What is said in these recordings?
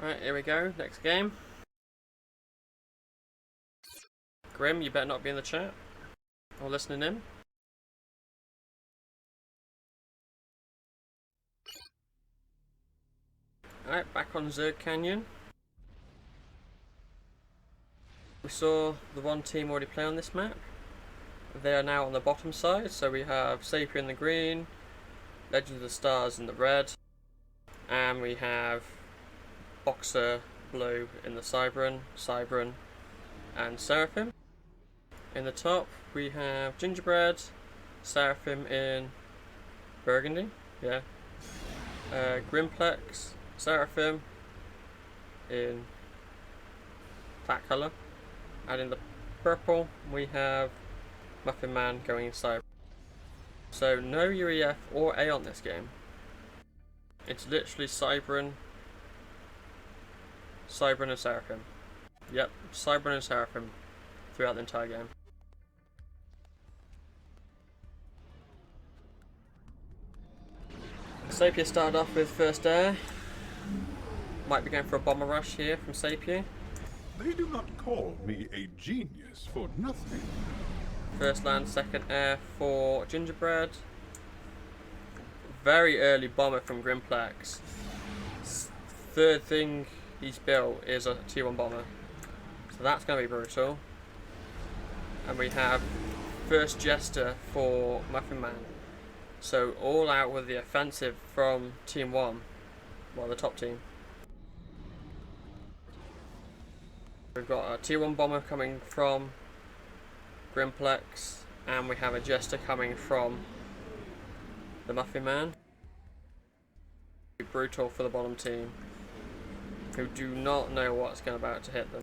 Alright, here we go. Next game. Grim, you better not be in the chat or listening in. Alright, back on Zerg Canyon. We saw the one team already play on this map. They are now on the bottom side, so we have Sapir in the green, Legend of the Stars in the red, and we have Boxer blue in the Cybran, and Seraphim. In the top we have Gingerbread, Seraphim in burgundy, Grimplex, Seraphim in that colour, and in the purple we have Muffin Man going inside. So no UEF or A on this game. It's literally Cybran and Seraphim. Yep, Cybran and Seraphim throughout the entire game. Sapir started off with first air. Might be going for a bomber rush here from Sapir. They do not call me a genius for nothing. First land, second air for Gingerbread. Very early bomber from Grimplex. Third thing he's built is a tier 1 bomber. So that's going to be brutal. And we have first Jester for Muffin Man. So all out with the offensive from Team 1. Well, the top team. We've got a tier 1 bomber coming from Grimplex, and we have a Jester coming from the Muffin Man. Brutal for the bottom team, who do not know what's about to hit them.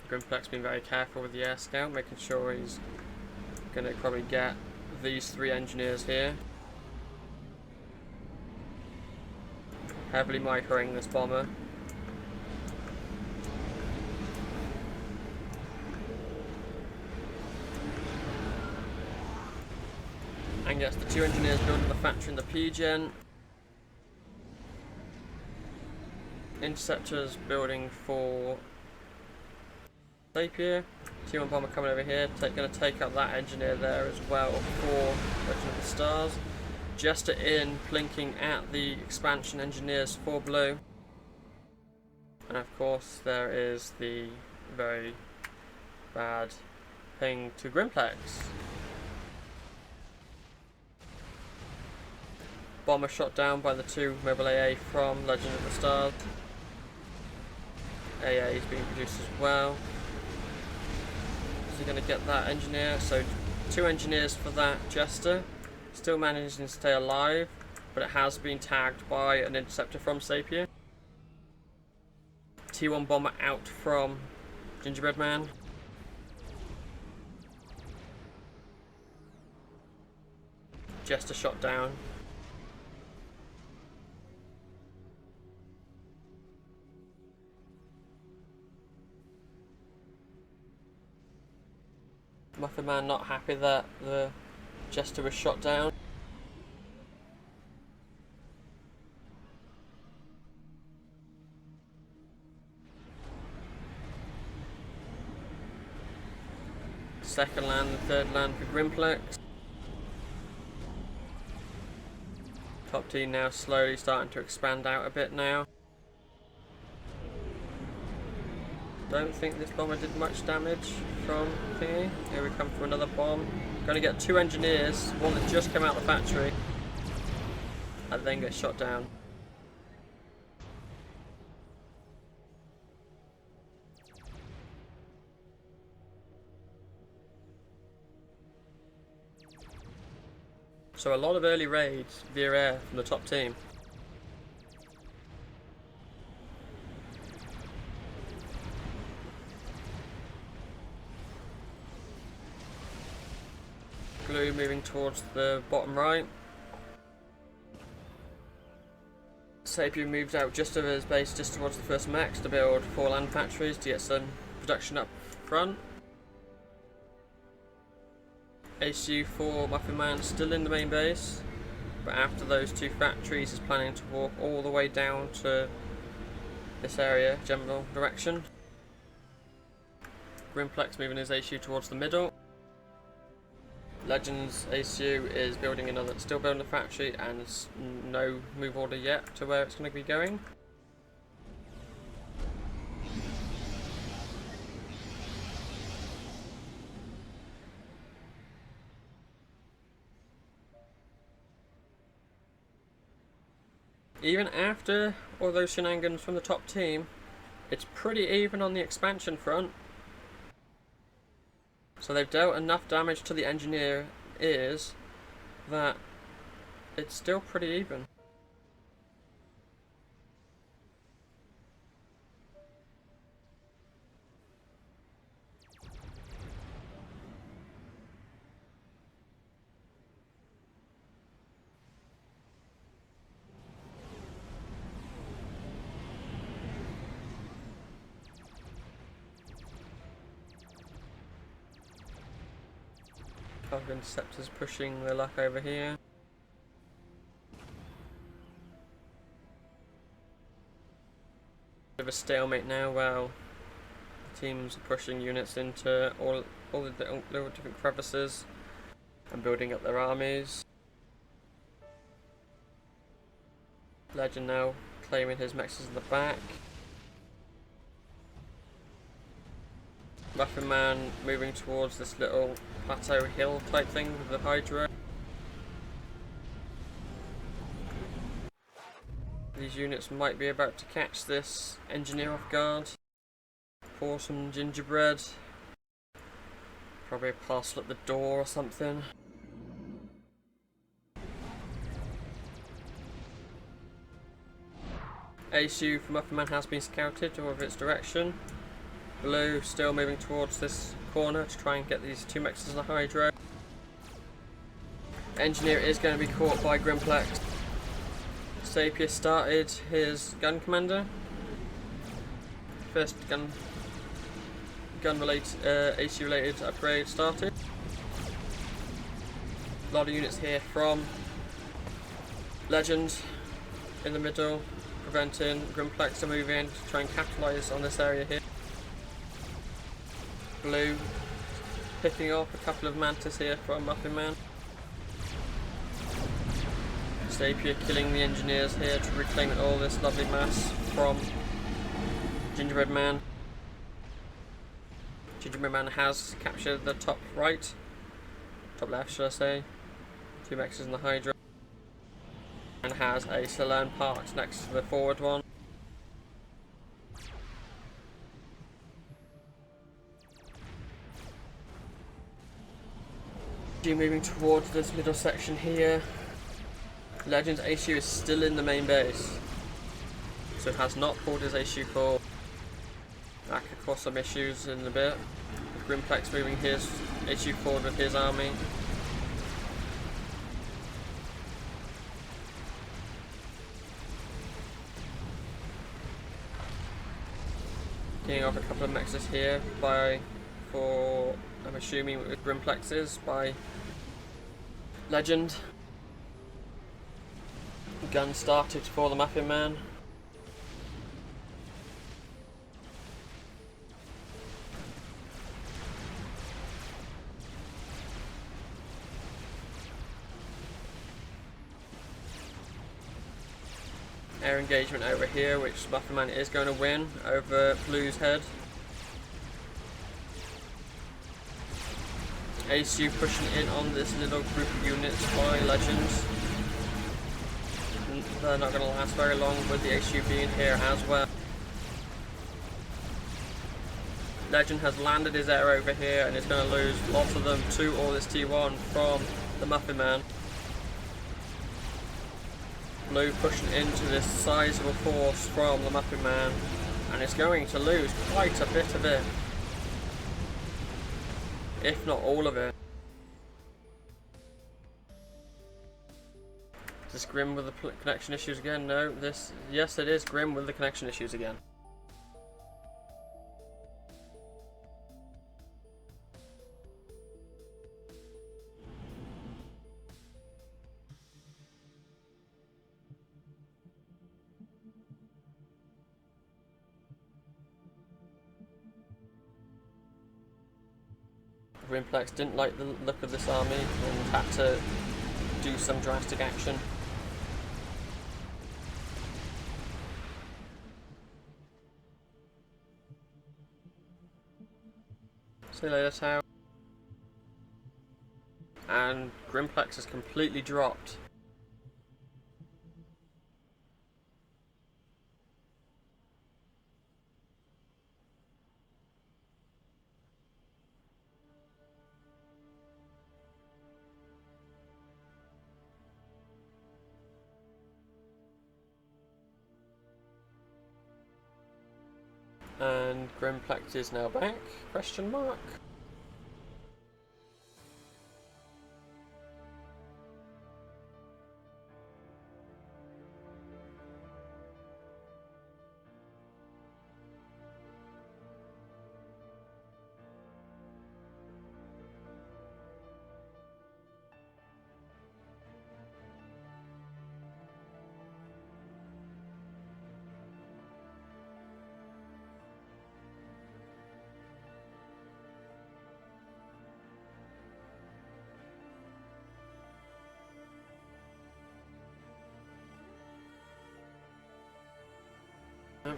Grimplex being very careful with the air scout, making sure he's going to probably get these 3 engineers here. Heavily microing this bomber. And gets the 2 engineers building the factory in the P-Gen. Interceptors building for Sapir. Tier 1 bomber coming over here, going to take out that engineer there as well for Legend of the Stars. Jester in, plinking at the expansion engineers for blue. And of course there is the very bad ping to Grimplex. Bomber shot down by the 2 mobile AA from Legend of the Stars. AA is being produced as well. Is he going to get that engineer? So 2 engineers for that Jester. Still managing to stay alive, but it has been tagged by an interceptor from Sapir. T1 bomber out from Gingerbread Man. Jester shot down. Muffin Man not happy that the Jester was shot down. Second land, the third land for Grimplex. Top team now slowly starting to expand out a bit now. Don't think this bomber did much damage from thingy. Here we come for another bomb. Going to get 2 engineers, one that just came out of the factory, and then gets shot down. So a lot of early raids via air from the top team. Blue moving towards the bottom right. Sapir moves out just over his base, just towards the first mechs to build 4 land factories to get some production up front. ACU for Muffin Man still in the main base. But after those two factories, he's planning to walk all the way down to this area, general direction. Grimplex moving his ACU towards the middle. Legends ACU is building still building a factory, and no move order yet to where it's going to be going. Even after all those shenanigans from the top team, it's pretty even on the expansion front. So they've dealt enough damage to the engineer ears that it's still pretty even. Cargo interceptors pushing the luck over here. Bit of a stalemate now while the teams are pushing units into all the little different crevices and building up their armies. Legend now claiming his mexes in the back. Muffin Man moving towards this little plateau hill type thing with the Hydra. These units might be about to catch this engineer off guard. Pour some gingerbread. Probably a parcel at the door or something. ASU from Muffin Man has been scouted over its direction. Blue still moving towards this corner to try and get these two mexes in the Hydro. Engineer is going to be caught by Grimplex. Sapir started his gun commander. First gun related AC related upgrade started. A lot of units here from Legend in the middle, preventing Grimplex to move in to try and capitalise on this area here. Blue picking off a couple of Mantis here from Muffin Man. Sapir killing the engineers here to reclaim all this lovely mass from Gingerbread Man. Gingerbread Man has captured the top right, top left should I say, two mexes in the Hydra, and has a Salern parked next to the forward one. Moving towards this middle section here. Legend's ACU is still in the main base, so it has not pulled his ACU forward. That could cause some issues in a bit. Grimplex moving his ACU forward with his army. Getting off a couple of mexes here I'm assuming with Grimplexes by Legend. Gun started for the Muffin Man. Air engagement over here, which Muffin Man is going to win over Blue's head. ASU pushing in on this little group of units by Legends. They're not going to last very long with the ASU being here as well. Legend has landed his air over here and is going to lose lots of them to all this T1 from the Muffin Man. Blue pushing into this sizable force from the Muffin Man, and it's going to lose quite a bit of it, if not all of it. Is this Grim with the connection issues again? No, yes it is Grim with the connection issues again. Grimplex didn't like the look of this army and had to do some drastic action. See you later, Tau. And Grimplex has completely dropped. And Grimplex is now back? Question mark.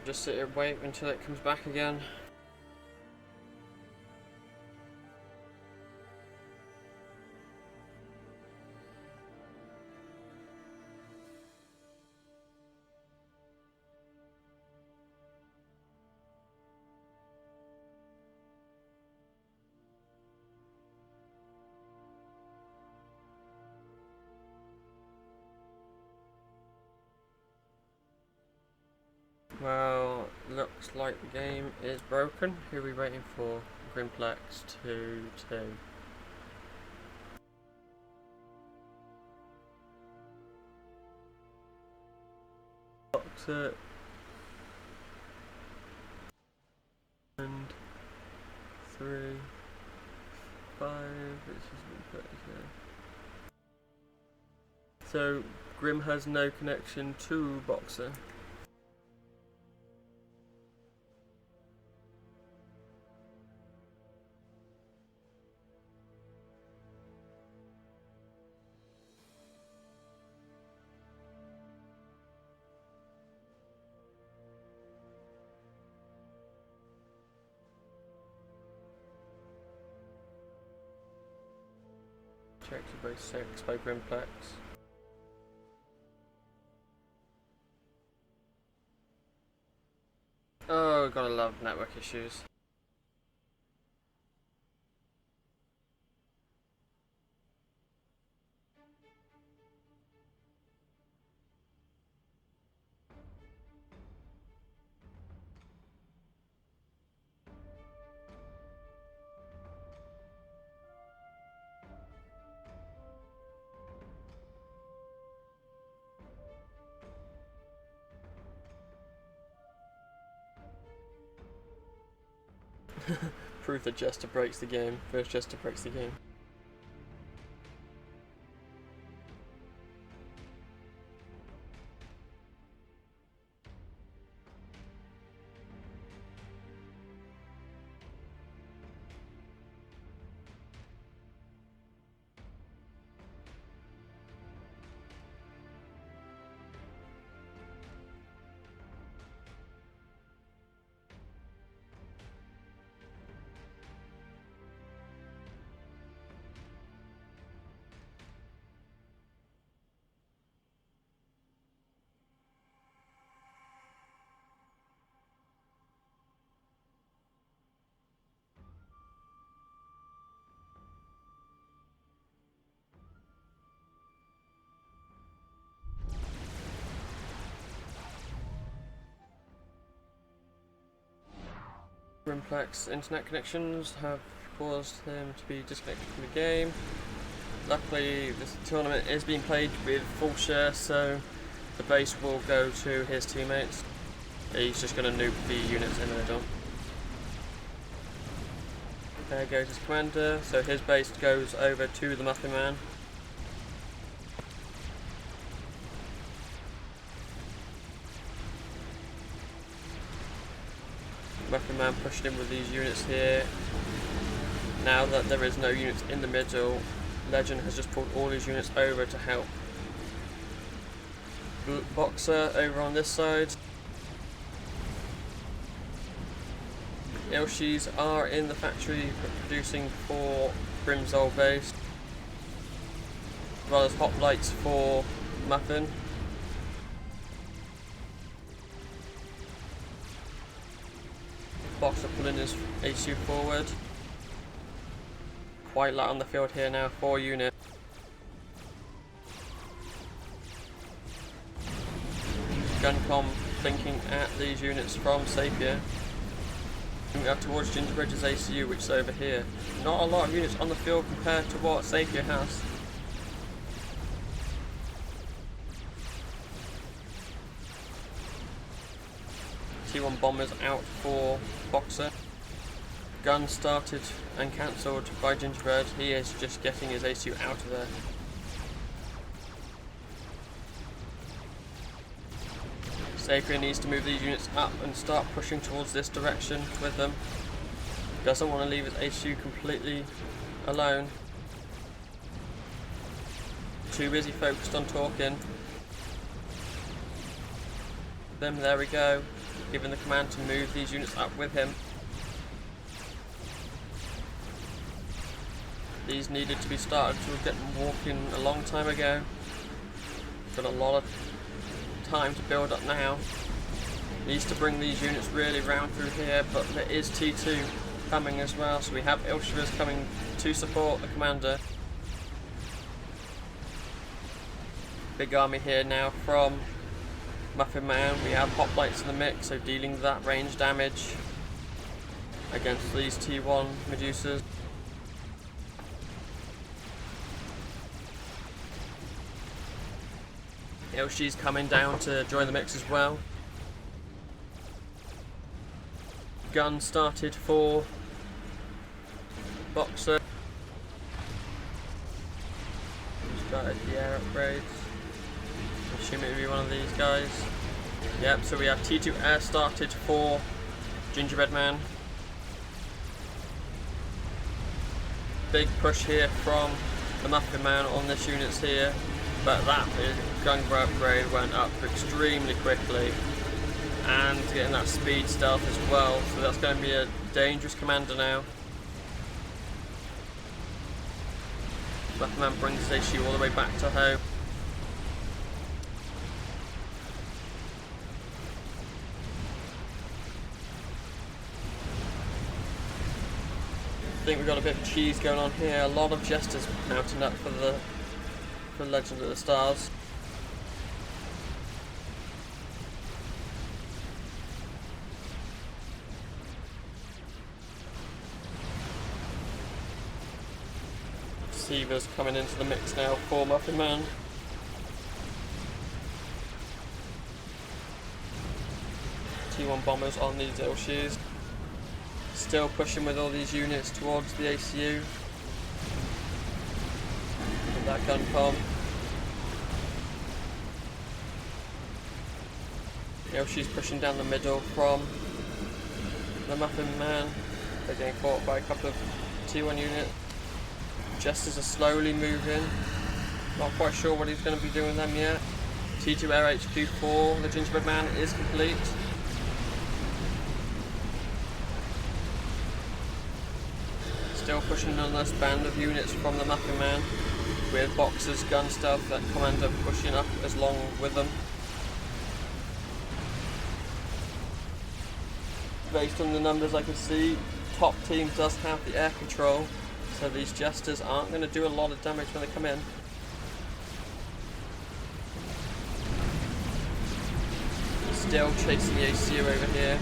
Just sit here and wait until it comes back again. Well, looks like the game is broken. Who are we waiting for? Grimplex 2-2. Box it. And 3, 5, which is 30. So Grim has no connection to Boxer. Checked by 6 by Grimplex. Oh, gotta love network issues. Proof that Jester breaks the game. First Jester breaks the game. Grimplex internet connections have caused him to be disconnected from the game. Luckily, this tournament is being played with full share, so the base will go to his teammates. He's just going to nuke the units in the middle. There goes his commander, so his base goes over to the Muffin Man. Muffin Man pushing in with these units here. Now that there is no units in the middle, Legend has just pulled all his units over to help. Boxer over on this side. Ilshis are in the factory producing for Brimzol base, as well as hoplites for Muffin. Boxer pulling his HU forward. Quite light on the field here now, 4 units. Guncom thinking at these units from Sapir. Moving up towards Gingerbread's ACU, which is over here. Not a lot of units on the field compared to what Sapir has. T1 bombers out for Boxer. Gun started and cancelled by Gingerbread. He is just getting his ACU out of there. Sapir needs to move these units up and start pushing towards this direction with them. Doesn't want to leave his ACU completely alone. Too busy focused on talking. There we go. Given the command to move these units up with him. These needed to be started to get walking a long time ago. Got a lot of time to build up now. Needs to bring these units really round through here, but there is T2 coming as well, so we have Ilshivas coming to support the commander. Big army here now from Muffin Man. We have hoplites in the mix, so dealing that range damage against these T1 Medusas. Ilshi's coming down to join the mix as well. Gun started for Boxer. Started the air upgrades. I'm assuming it would be one of these guys. Yep, so we have T2 air started for Gingerbread Man. Big push here from the Muffin Man on this units here. But that gun upgrade went up extremely quickly, and getting that speed stealth as well, so that's going to be a dangerous commander now. Muffin Man brings his HU all the way back to home. I think we've got a bit of cheese going on here. A lot of jesters mounting up for the Legend of the Stars. Seaver's coming into the mix now for Muffin Man. T1 bombers on these Ilshis. Still pushing with all these units towards the ACU. With that gun com. She's pushing down the middle from the Muffin Man. They're getting caught by a couple of T1 units. Jesters are slowly moving. Not quite sure what he's going to be doing with them yet. T2 Air HQ for the Gingerbread Man is complete. Still pushing on this band of units from the Muffin Man, with Boxers, gun stuff, that commander pushing up as long with them. Based on the numbers I can see, top team does have the air control, so these jesters aren't going to do a lot of damage when they come in. Still chasing the ACU over here.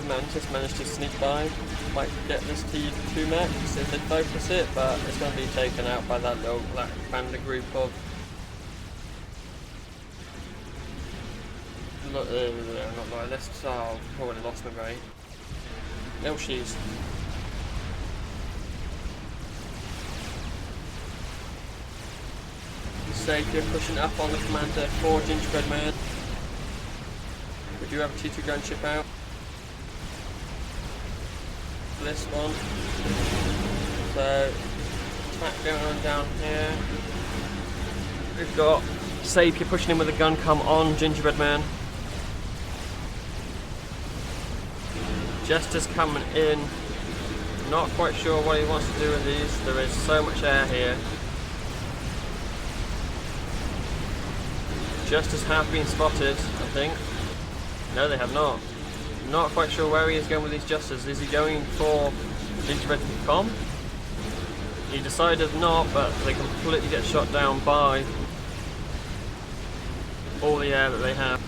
Mantis managed to sneak by. Might get this T2 max if they focus it, but it's going to be taken out by that panda group of not loyalists. Oh, I've already lost my brain. Ilshis. Savior pushing up on the commander for Gingerbread Man. We do have a T2 gunship out. This one. So, attack going on down here. We've got Savior pushing in with a gun come on Gingerbread Man. Jester's coming in. Not quite sure what he wants to do with these. There is so much air here. Jesters have been spotted, I think. No, they have not. Not quite sure where he is going with these Jesters. Is he going for Gingerbread to become? He decided not, but they completely get shot down by all the air that they have.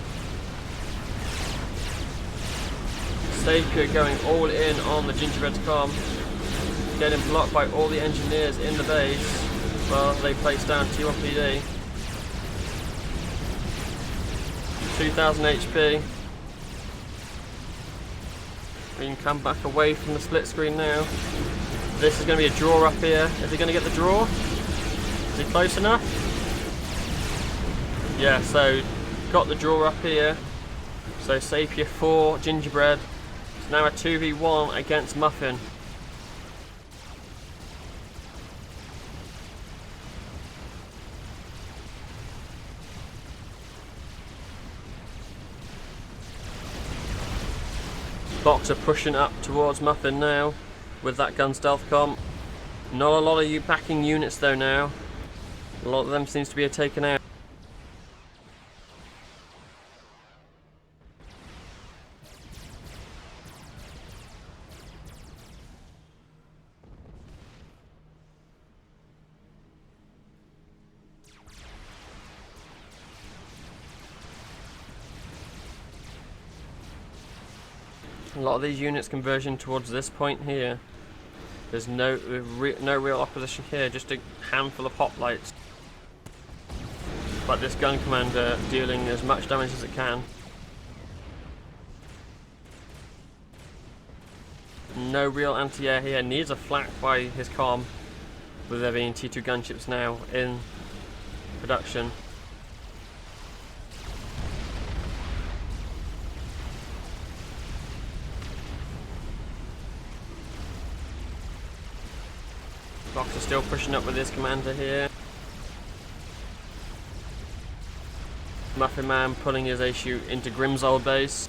Savior going all in on the Gingerbread to come. Getting blocked by all the engineers in the base. Well, they place down T1 PD. 2000 HP. We can come back away from the split screen now. This is going to be a draw up here. Is he going to get the draw? Is he close enough? Yeah, so got the draw up here. So Savior for Gingerbread. It's now a 2v1 against Muffin. Boxer pushing up towards Muffin now with that gun stealth comp. Not a lot of you backing units though now. A lot of them seems to be taken out. A lot of these units conversion towards this point here. There's no real opposition here, just a handful of hoplites. But this gun commander dealing as much damage as it can. No real anti-air here, needs a flak by his comm, with there being T2 gunships now in production. Boxer still pushing up with his commander here. Muffin Man pulling his issue into Grimm's old base.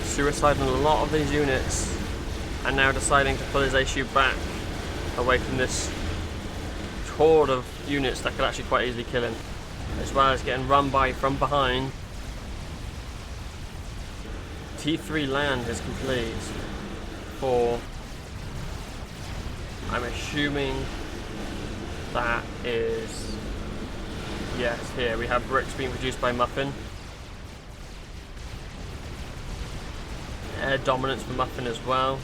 Suiciding a lot of these units and now deciding to pull his issue back away from this horde of units that could actually quite easily kill him. As well as getting run by from behind. T3 land is complete for, I'm assuming that is, yes, here we have bricks being produced by Muffin. Air dominance for Muffin as well.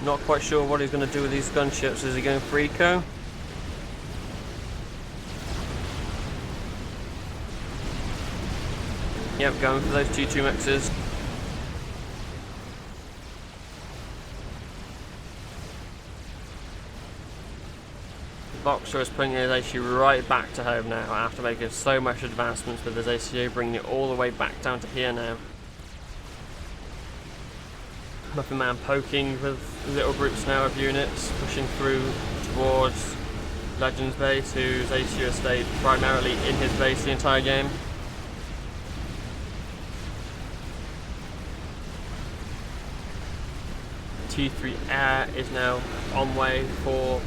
Not quite sure what he's going to do with these gunships. Is he going for eco? Yep, going for those T2 mixes. Boxer is putting his ACU right back to home now after making so much advancements with his ACU, bringing it all the way back down to here now. Muffin Man poking with little groups now of units, pushing through towards Legend's base, whose ACU has stayed primarily in his base the entire game. T3 Air is now on way for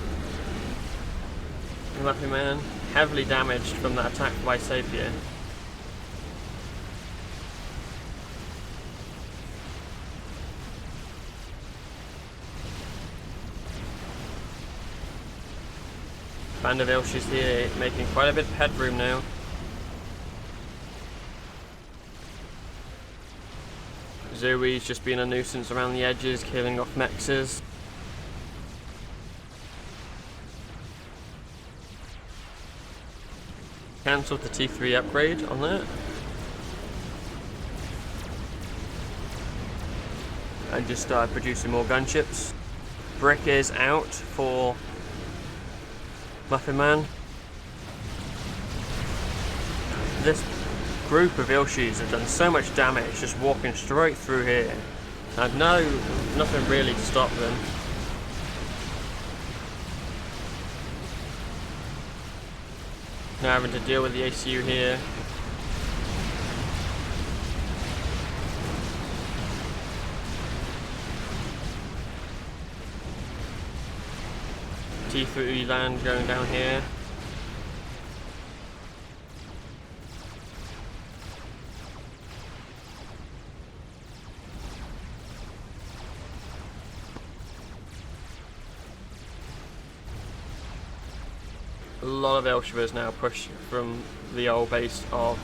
Muffin Man, heavily damaged from that attack by Savior. Vanderbilt, she's here, making quite a bit of headroom now. Zoe's just being a nuisance around the edges, killing off mexes. Cancelled the T3 upgrade on that. And just started producing more gunships. Brick is out for Muffin Man. This group of Ilshis have done so much damage just walking straight through here. And nothing really to stop them. Now having to deal with the ACU here. T3 land going down here. A lot of Elshivers now push from the old base of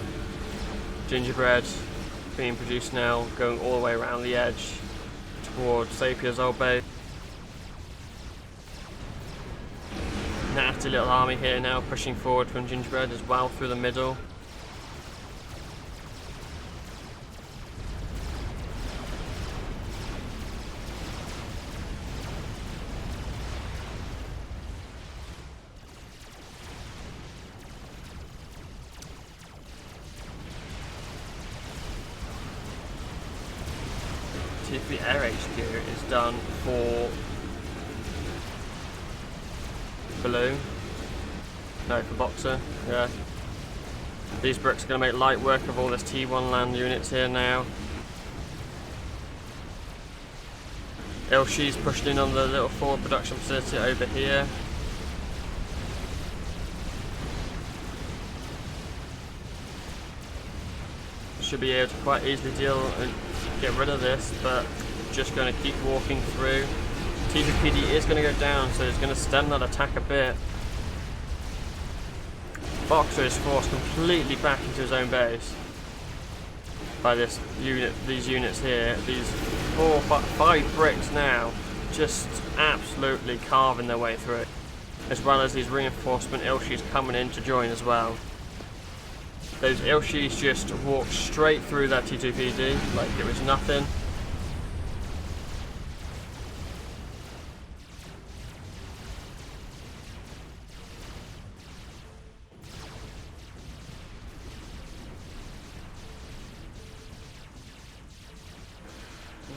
gingerbread being produced now, going all the way around the edge towards Sapier's old base. Nasty little army here now pushing forward from gingerbread as well through the middle. The air HQ is done for Blue. No, for Boxer. Yeah. These bricks are going to make light work of all this T1 land units here now. Elshi's pushing in on the little forward production facility over here. Should be able to quite easily deal and get rid of this, but just going to keep walking through. T2PD is going to go down, so it's going to stem that attack a bit. Boxer is forced completely back into his own base by this unit, these units here. These 5 bricks now just absolutely carving their way through it, as well as these reinforcement Ilshis coming in to join as well. Those Ilshis just walked straight through that T2PD like it was nothing.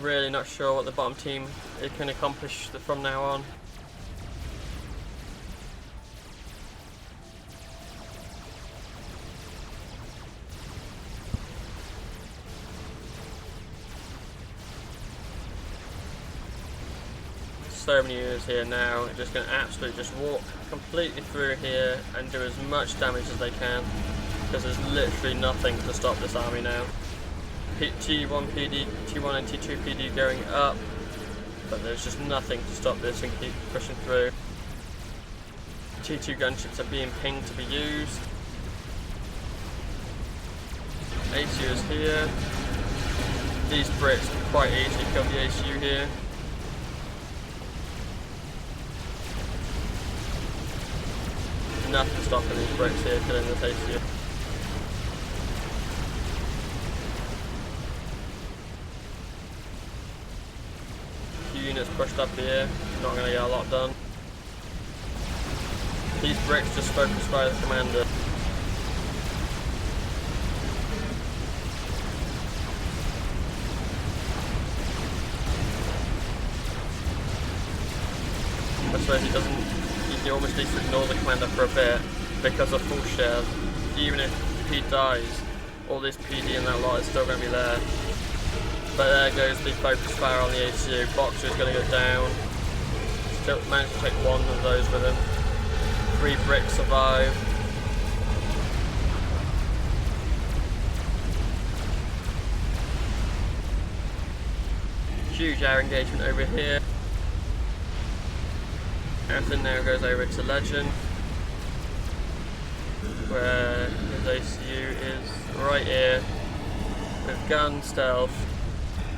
Really not sure what the bottom team can accomplish from now on. So many units here now, just going to absolutely just walk completely through here and do as much damage as they can, because there's literally nothing to stop this army now. T1 PD, T1 and T2 PD going up, but there's just nothing to stop this and keep pushing through. T2 gunships are being pinged to be used. ACU is here. These bricks can quite easily kill the ACU here. Nothing stopping these bricks here killing this ACU. Units pushed up here, not going to get a lot done. These bricks just focused by the commander. I suppose he almost needs to ignore the commander for a bit, because of full shares. Even if he dies, all this PD and that lot is still going to be there. But there goes the focus fire on the ACU. Boxer is going to go down. Still managed to take one of those with him. 3 bricks survive. Huge air engagement over here. Everything now goes over to Legend, where his ACU is right here with gun stealth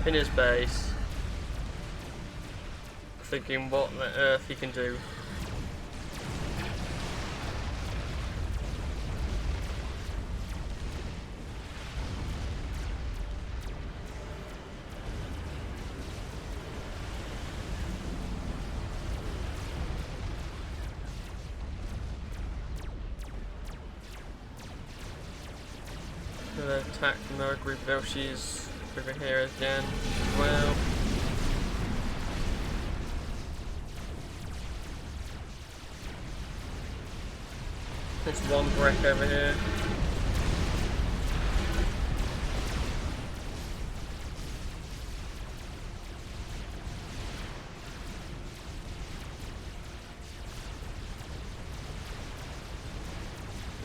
in his base, thinking what on earth he can do. attack another group of Elshis over here again as well. There's one brick over here.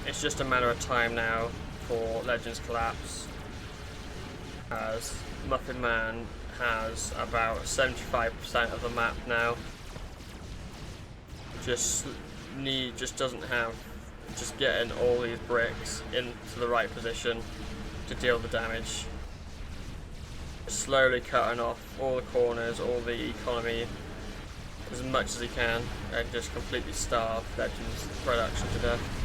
It's just a matter of time now for Legends collapse, as Muffin Man has about 75% of the map now. Just doesn't have just getting all these bricks into the right position to deal the damage. Slowly cutting off all the corners, all the economy as much as he can, and just completely starve Legends production to death.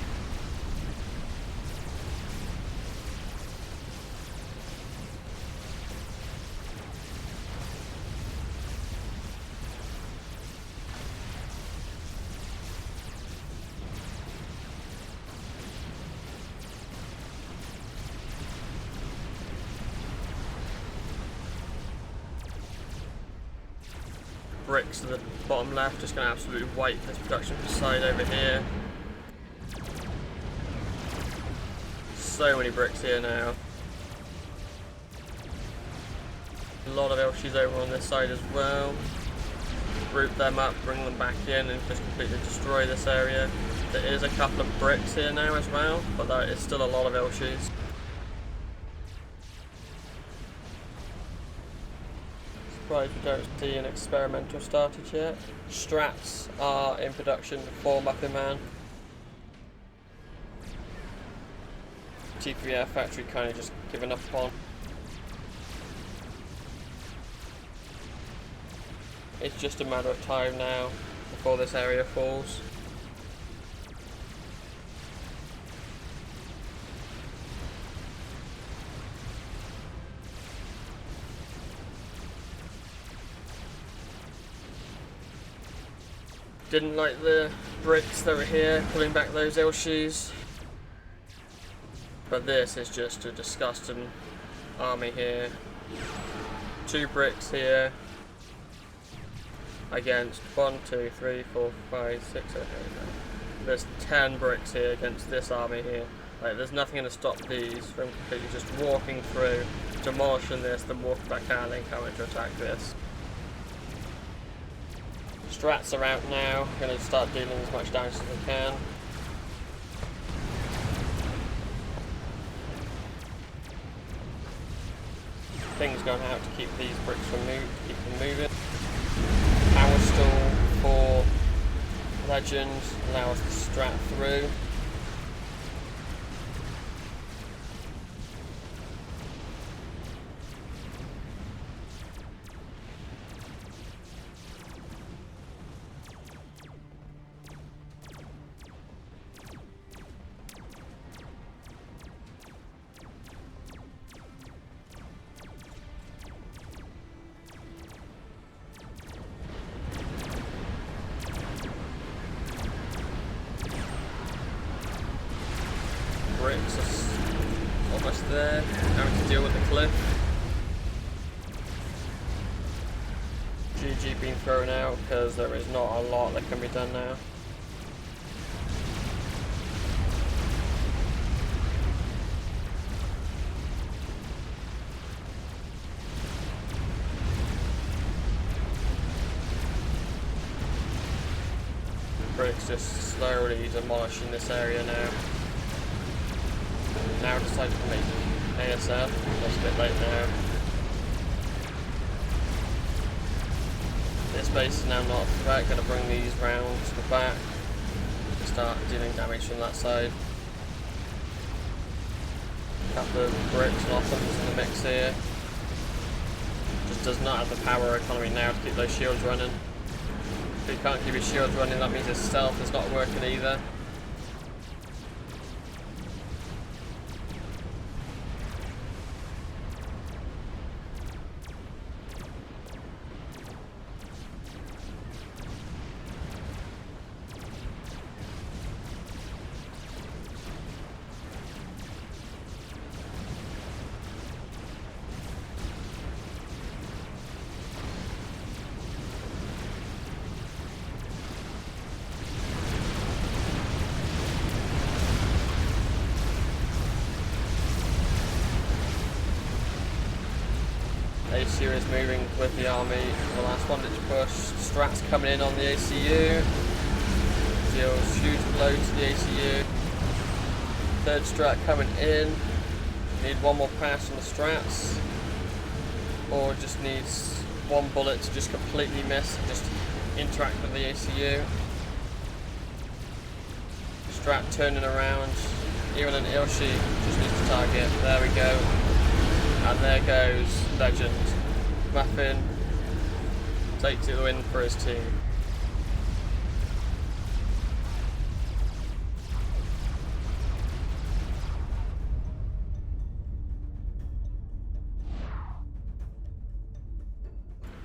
Bricks to the bottom left, just going to absolutely wipe this production side over here. So many bricks here now. A lot of Elshis over on this side as well. Group them up, bring them back in and just completely destroy this area. There is a couple of bricks here now as well, but there is still a lot of Elshis. Surprised we don't see an experimental started yet. Strats are in production for Muffin Man. T3 factory kind of just given up on. It's just a matter of time now before this area falls. Didn't like the bricks that were here, pulling back those Elshis. But this is just a disgusting army here. 2 bricks here against 1, 2, 3, 4, 5, 6, 7, 8, 9. There's 10 bricks here against this army here. Like, there's nothing going to stop these from completely just walking through, demolishing this, then walking back out and then coming to attack this. Strats are out now, going to start dealing as much damage as they can. Things going out to keep these bricks from keep them moving. Power stall for Legends, allow us to strat through. Bricks are almost there, having to deal with the cliff. GG being thrown out because there is not a lot that can be done now. Bricks just slowly demolishing this area now. Now decided to make ASF, that's a bit late now. This base is now not a threat, going to bring these rounds to the back, start dealing damage from that side. A couple of bricks and offense in the mix here. Just does not have the power economy now to keep those shields running. If you can't keep your shields running, that means his stealth is not working either. ACU is moving with the army. The last one that's pushed. Strats coming in on the ACU. Deals huge blow to the ACU. Third strat coming in. Need one more pass on the strats. Or just needs one bullet to just completely miss and just interact with the ACU. Strat turning around. Even an ill sheet just needs to target. There we go. And there goes Legend. Muffin takes it the win for his team.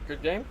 Good game.